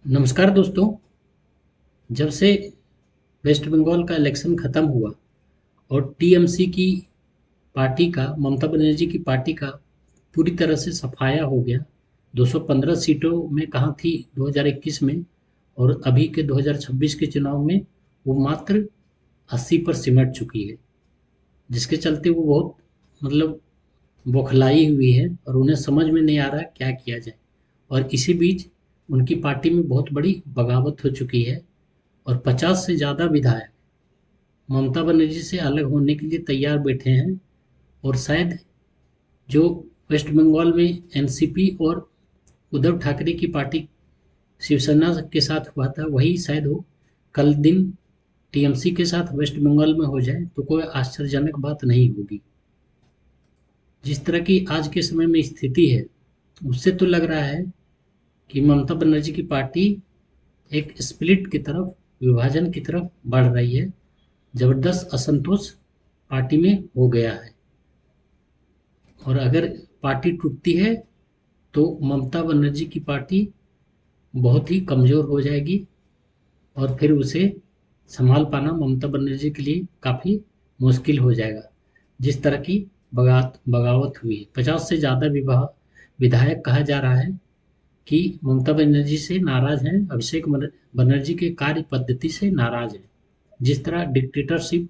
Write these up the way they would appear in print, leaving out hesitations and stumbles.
नमस्कार दोस्तों। जब से वेस्ट बंगाल का इलेक्शन ख़त्म हुआ और टीएमसी की पार्टी का, ममता बनर्जी की पार्टी का पूरी तरह से सफाया हो गया। 215 सीटों में कहाँ थी 2021 में, और अभी के 2026 के चुनाव में वो मात्र 80 पर सिमट चुकी है, जिसके चलते वो बहुत मतलब बौखलाई हुई है और उन्हें समझ में नहीं आ रहा क्या किया जाए। और इसी बीच उनकी पार्टी में बहुत बड़ी बगावत हो चुकी है और 50 से ज़्यादा विधायक ममता बनर्जी से अलग होने के लिए तैयार बैठे हैं। और शायद जो वेस्ट बंगाल में एनसीपी और उद्धव ठाकरे की पार्टी शिवसेना के साथ हुआ था, वही शायद हो कल दिन टीएमसी के साथ वेस्ट बंगाल में हो जाए तो कोई आश्चर्यजनक बात नहीं होगी। जिस तरह की आज के समय में स्थिति है, उससे तो लग रहा है कि ममता बनर्जी की पार्टी एक स्प्लिट की तरफ, विभाजन की तरफ बढ़ रही है। जबरदस्त असंतोष पार्टी में हो गया है और अगर पार्टी टूटती है तो ममता बनर्जी की पार्टी बहुत ही कमज़ोर हो जाएगी और फिर उसे संभाल पाना ममता बनर्जी के लिए काफ़ी मुश्किल हो जाएगा। जिस तरह की बगावत हुई है, 50 से ज़्यादा विधायक कहा जा रहा है कि ममता बनर्जी से नाराज़ हैं, अभिषेक बनर्जी के कार्य पद्धति से नाराज़ हैं। जिस तरह डिक्टेटरशिप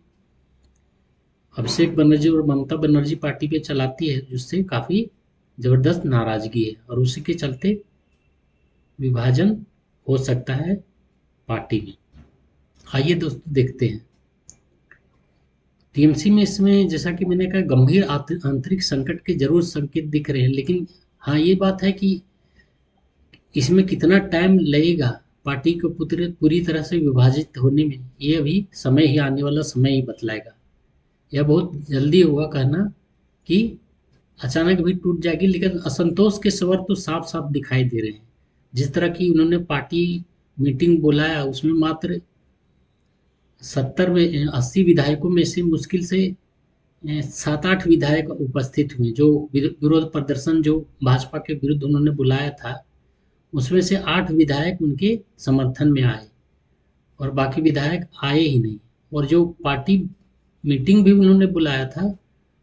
अभिषेक बनर्जी और ममता बनर्जी पार्टी पे चलाती है, जिससे काफ़ी ज़बरदस्त नाराज़गी है और उसी के चलते विभाजन हो सकता है पार्टी में। आइए दोस्तों देखते हैं टीएमसी में। इसमें जैसा कि मैंने कहा, गंभीर आंतरिक संकट के जरूर संकेत दिख रहे हैं, लेकिन हाँ ये बात है कि इसमें कितना टाइम लगेगा पार्टी को पूरी तरह से विभाजित होने में, ये अभी समय ही, आने वाला समय ही बतलाएगा। यह बहुत जल्दी होगा कहना कि अचानक भी टूट जाएगी, लेकिन असंतोष के स्वर तो साफ साफ दिखाई दे रहे हैं। जिस तरह की उन्होंने पार्टी मीटिंग बुलाया, उसमें मात्र 70 में 80 विधायकों में से मुश्किल से 7-8 विधायक उपस्थित हुए। जो विरोध प्रदर्शन जो भाजपा के विरुद्ध उन्होंने बुलाया था, उसमें से 8 विधायक उनके समर्थन में आए और बाकी विधायक आए ही नहीं। और जो पार्टी मीटिंग भी उन्होंने बुलाया था,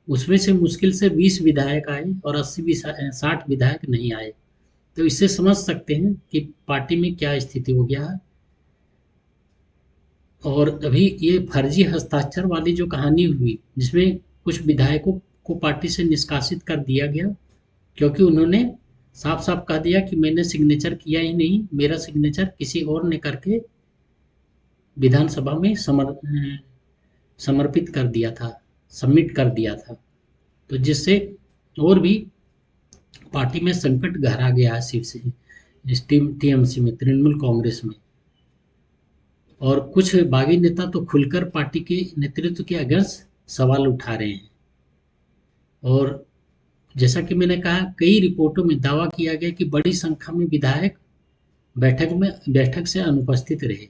उसमें से मुश्किल से 20 विधायक आए और 60 विधायक नहीं आए। तो इससे समझ सकते हैं कि पार्टी में क्या स्थिति हो गया है। और अभी ये फर्जी हस्ताक्षर वाली जो कहानी हुई, जिसमें कुछ विधायकों को पार्टी से निष्कासित कर दिया गया, क्योंकि उन्होंने साफ साफ कह दिया कि मैंने सिग्नेचर किया ही नहीं, मेरा सिग्नेचर किसी और ने करके विधानसभा में समर्पित कर दिया था, सबमिट कर दिया था। तो जिससे और भी पार्टी में संकट गहरा गया है शिवसेना, टीएमसी में, तृणमूल कांग्रेस में। और कुछ बागी नेता तो खुलकर पार्टी के नेतृत्व के अगेंस्ट सवाल उठा रहे हैं। और जैसा कि मैंने कहा, कई रिपोर्टों में दावा किया गया कि बड़ी संख्या में विधायक बैठक से अनुपस्थित रहे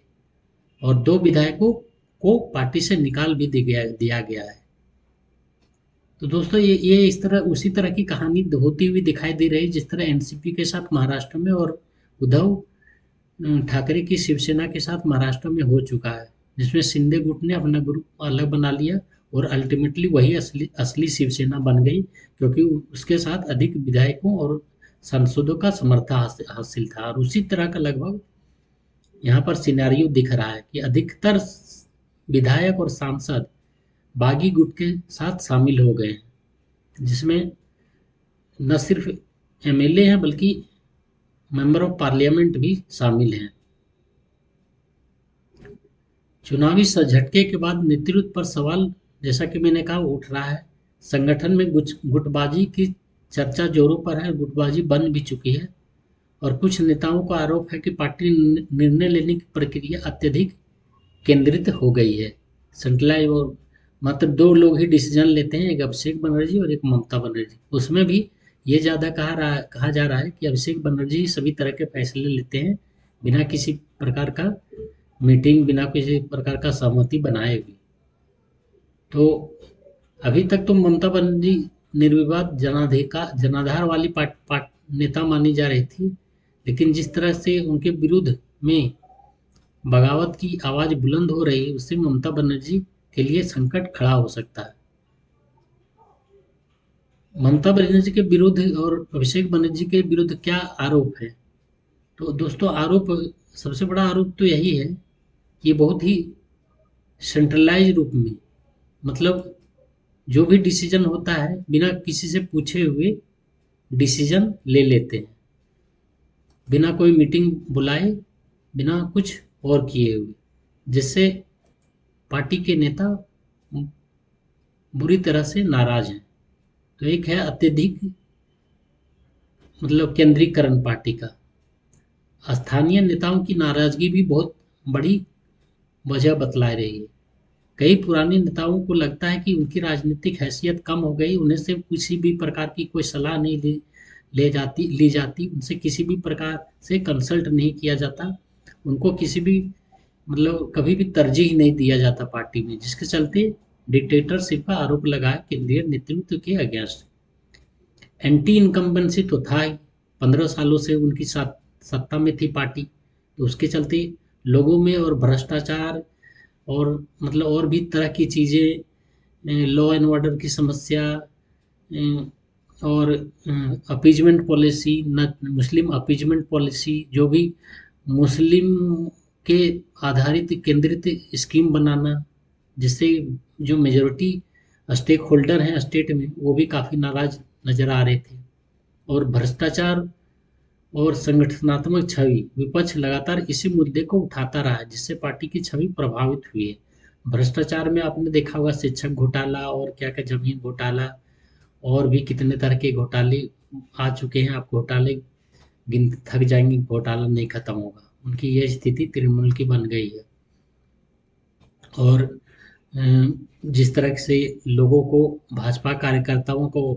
और 2 विधायकों को पार्टी से निकाल भी दिया गया है। तो दोस्तों ये इस तरह उसी तरह की कहानी होती हुई दिखाई दे रही है, जिस तरह एनसीपी के साथ महाराष्ट्र में और उद्धव ठाकरे की शिवसेना के साथ महाराष्ट्र में हो चुका है, जिसमें शिंदे गुट ने अपना ग्रुप अलग बना लिया और अल्टीमेटली वही असली शिवसेना बन गई, क्योंकि उसके साथ अधिक विधायकों और सांसदों का समर्थन हासिल था। और उसी तरह का लगभग यहाँ पर सिनेरियो दिख रहा है कि अधिकतर विधायक और सांसद बागी गुट के साथ शामिल हो गए हैं, जिसमें न सिर्फ एमएलए हैं बल्कि मेंबर ऑफ पार्लियामेंट भी शामिल हैं। चुनावी झटके के बाद नेतृत्व पर सवाल, जैसा कि मैंने कहा, उठ रहा है। संगठन में गुटबाजी की चर्चा जोरों पर है, गुटबाजी बन भी चुकी है और कुछ नेताओं का आरोप है कि पार्टी निर्णय लेने की प्रक्रिया अत्यधिक केंद्रित हो गई है, सेंट्रलाइज। और मात्र 2 लोग ही डिसीजन लेते हैं, एक अभिषेक बनर्जी और एक ममता बनर्जी। उसमें भी ये ज़्यादा कहा जा रहा है कि अभिषेक बनर्जी सभी तरह के फैसले लेते हैं, बिना किसी प्रकार का मीटिंग, बिना किसी प्रकार का सहमति बनाए हुए। तो अभी तक तो ममता बनर्जी निर्विवाद जनाधार वाली नेता मानी जा रही थी, लेकिन जिस तरह से उनके विरुद्ध में बगावत की आवाज़ बुलंद हो रही है, उससे ममता बनर्जी के लिए संकट खड़ा हो सकता है। ममता बनर्जी के विरुद्ध और अभिषेक बनर्जी के विरुद्ध क्या आरोप है? तो दोस्तों, आरोप, सबसे बड़ा आरोप तो यही है कि बहुत ही सेंट्रलाइज रूप में, मतलब जो भी डिसीजन होता है बिना किसी से पूछे हुए डिसीजन ले लेते हैं, बिना कोई मीटिंग बुलाए, बिना कुछ और किए हुए, जिससे पार्टी के नेता बुरी तरह से नाराज हैं। तो एक है अत्यधिक, मतलब केंद्रीकरण पार्टी का। स्थानीय नेताओं की नाराजगी भी बहुत बड़ी वजह बतला रही है। कई पुराने नेताओं को लगता है कि उनकी राजनीतिक हैसियत कम हो गई, उन्हें से किसी भी प्रकार की कोई सलाह नहीं ली जाती, उनसे किसी भी प्रकार से कंसल्ट नहीं किया जाता, उनको किसी भी, मतलब कभी भी तरजीह नहीं दिया जाता पार्टी में, जिसके चलते डिक्टेटरशिप का आरोप लगाया केंद्रीय नेतृत्व के अगेंस्ट। एंटी इनकम्बेंसी तो था ही, 15 सालों से उनकी सत्ता में थी पार्टी, तो उसके चलते लोगों में और भ्रष्टाचार और मतलब और भी तरह की चीज़ें, लॉ एंड ऑर्डर की समस्या, और अपीजमेंट पॉलिसी, न मुस्लिम अपीजमेंट पॉलिसी, जो भी मुस्लिम के आधारित केंद्रित स्कीम बनाना, जिससे जो मेजोरिटी स्टेक होल्डर हैं स्टेट में, वो भी काफ़ी नाराज नजर आ रहे थे। और भ्रष्टाचार और संगठनात्मक छवि, विपक्ष लगातार इसी मुद्दे को उठाता रहा है, जिससे पार्टी की छवि प्रभावित हुई है। भ्रष्टाचार में आपने देखा होगा शिक्षक घोटाला और क्या क्या जमीन घोटाला, और भी कितने तरह के घोटाले आ चुके हैं। आप घोटाले गिन थक जाएंगे, घोटाला नहीं खत्म होगा। उनकी यह स्थिति तृणमूल की बन गई है। और जिस तरह से लोगों को, भाजपा कार्यकर्ताओं को,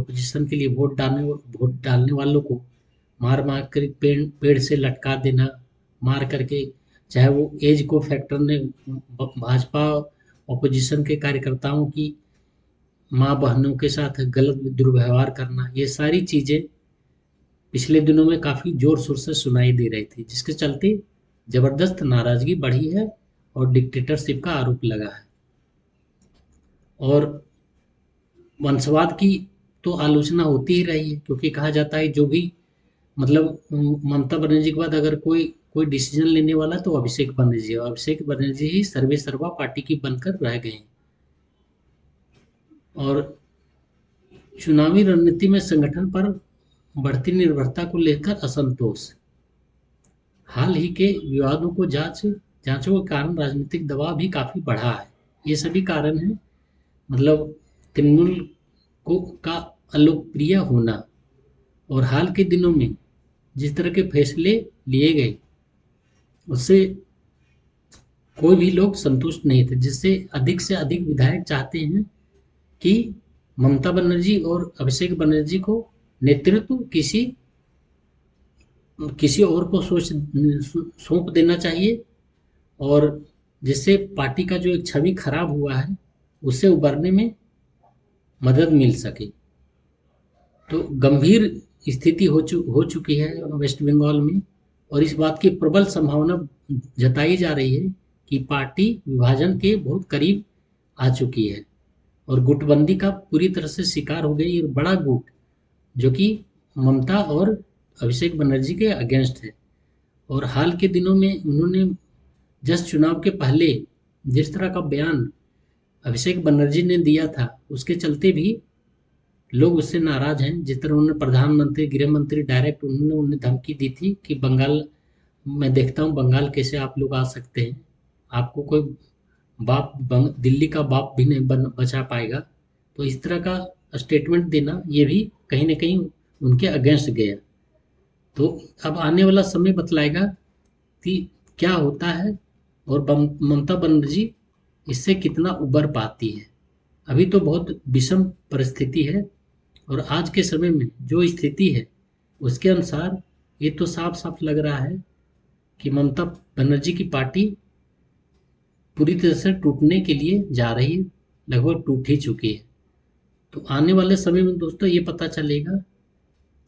अपोजिशन के लिए वोट डालने वालों को मार मार कर पेड़ से लटका देना, मार करके, चाहे वो एज को फैक्टर ने भाजपा अपोजिशन के कार्यकर्ताओं की माँ बहनों के साथ गलत दुर्व्यवहार करना, ये सारी चीज़ें पिछले दिनों में काफ़ी जोर शोर से सुनाई दे रही थी, जिसके चलते जबरदस्त नाराजगी बढ़ी है और डिक्टेटरशिप का आरोप लगा है। और वंशवाद की तो आलोचना होती ही रही है, क्योंकि कहा जाता है जो भी, मतलब ममता बनर्जी के बाद अगर कोई कोई डिसीजन लेने वाला तो अभिषेक बनर्जी है, और अभिषेक बनर्जी ही सर्वे सर्वा पार्टी की बनकर रह गए हैं। और चुनावी रणनीति में संगठन पर बढ़ती निर्भरता को लेकर असंतोष, हाल ही के विवादों को जांचों के कारण राजनीतिक दबाव भी काफी बढ़ा है। ये सभी कारण हैं, मतलब तृणमूल को का अलोकप्रिय होना, और हाल के दिनों में जिस तरह के फैसले लिए गए, उससे कोई भी लोग संतुष्ट नहीं थे, जिससे अधिक से अधिक विधायक चाहते हैं कि ममता बनर्जी और अभिषेक बनर्जी को नेतृत्व किसी किसी और को सौंप देना चाहिए, और जिससे पार्टी का जो एक छवि खराब हुआ है उससे उबरने में मदद मिल सके। तो गंभीर स्थिति हो चुकी है वेस्ट बंगाल में, और इस बात की प्रबल संभावना जताई जा रही है कि पार्टी विभाजन के बहुत करीब आ चुकी है और गुटबंदी का पूरी तरह से शिकार हो गई। और बड़ा गुट जो कि ममता और अभिषेक बनर्जी के अगेंस्ट है। और हाल के दिनों में उन्होंने जस्ट चुनाव के पहले जिस तरह का बयान अभिषेक बनर्जी ने दिया था, उसके चलते भी लोग उससे नाराज हैं। जिस तरह उन्होंने प्रधानमंत्री, गृह मंत्री डायरेक्ट उन्होंने उन्हें धमकी दी थी कि बंगाल, मैं देखता हूँ बंगाल कैसे आप लोग आ सकते हैं, आपको कोई दिल्ली का बाप भी नहीं बचा पाएगा। तो इस तरह का स्टेटमेंट देना, ये भी कहीं ना कहीं उनके अगेंस्ट गया। तो अब आने वाला समय बतलाएगा कि क्या होता है और ममता बनर्जी इससे कितना उबर पाती है। अभी तो बहुत विषम परिस्थिति है, और आज के समय में जो स्थिति है उसके अनुसार ये तो साफ साफ लग रहा है कि ममता बनर्जी की पार्टी पूरी तरह से टूटने के लिए जा रही है, लगभग टूट ही चुकी है। तो आने वाले समय में दोस्तों ये पता चलेगा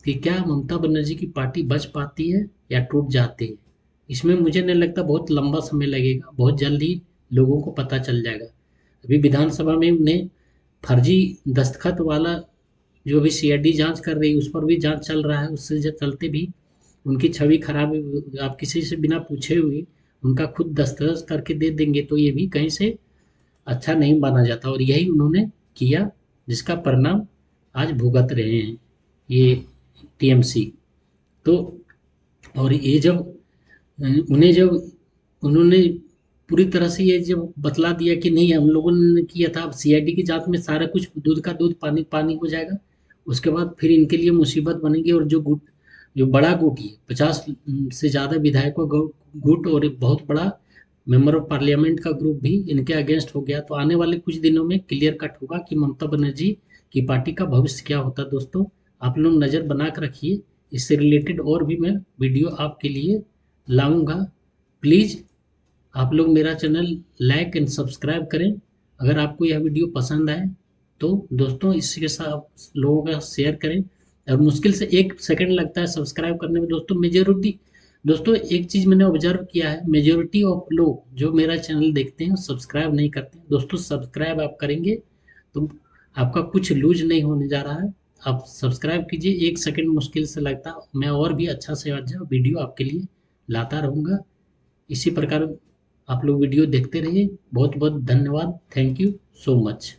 कि क्या ममता बनर्जी की पार्टी बच पाती है या टूट जाती है। इसमें मुझे नहीं लगता बहुत लंबा समय लगेगा, बहुत जल्द ही लोगों को पता चल जाएगा। अभी विधानसभा में उन्हें फर्जी दस्तखत वाला जो भी सीआईडी जांच कर रही है उस पर भी जांच चल रहा है, उससे चलते भी उनकी छवि खराब है। आप किसी से बिना पूछे हुए उनका खुद दस्तखत करके दे देंगे तो ये भी कहीं से अच्छा नहीं माना जाता, और यही उन्होंने किया, जिसका परिणाम आज भुगत रहे हैं ये टीएमसी। तो और ये जब उन्हें जब उन्होंने पूरी तरह से ये जब बतला दिया कि नहीं हम लोगों ने किया था, अब सीआईडी की जांच में सारा कुछ दूध का दूध पानी पानी हो जाएगा, उसके बाद फिर इनके लिए मुसीबत बनेगी। और जो गुट, जो बड़ा गुट है 50 से ज़्यादा विधायकों का गुट और एक बहुत बड़ा मेंबर ऑफ पार्लियामेंट का ग्रुप भी इनके अगेंस्ट हो गया, तो आने वाले कुछ दिनों में क्लियर कट होगा कि ममता बनर्जी की पार्टी का भविष्य क्या होता है। दोस्तों, आप लोग नज़र बना कर रखिए, इससे रिलेटेड और भी मैं वीडियो आपके लिए लाऊंगा। प्लीज़ आप लोग मेरा चैनल लाइक एंड सब्सक्राइब करें। अगर आपको यह वीडियो पसंद आए तो दोस्तों इसके साथ लोगों का शेयर करें। और मुश्किल से 1 सेकंड लगता है सब्सक्राइब करने में दोस्तों। मेजोरिटी दोस्तों, एक चीज़ मैंने ऑब्जर्व किया है, मेजोरिटी ऑफ लोग जो मेरा चैनल देखते हैं सब्सक्राइब नहीं करते हैं। दोस्तों, सब्सक्राइब आप करेंगे तो आपका कुछ लूज नहीं होने जा रहा है। आप सब्सक्राइब कीजिए, 1 सेकंड मुश्किल से लगता है। मैं और भी अच्छा से अच्छा वीडियो आपके लिए लाता रहूँगा। इसी प्रकार आप लोग वीडियो देखते रहिए। बहुत बहुत धन्यवाद। Thank you so much.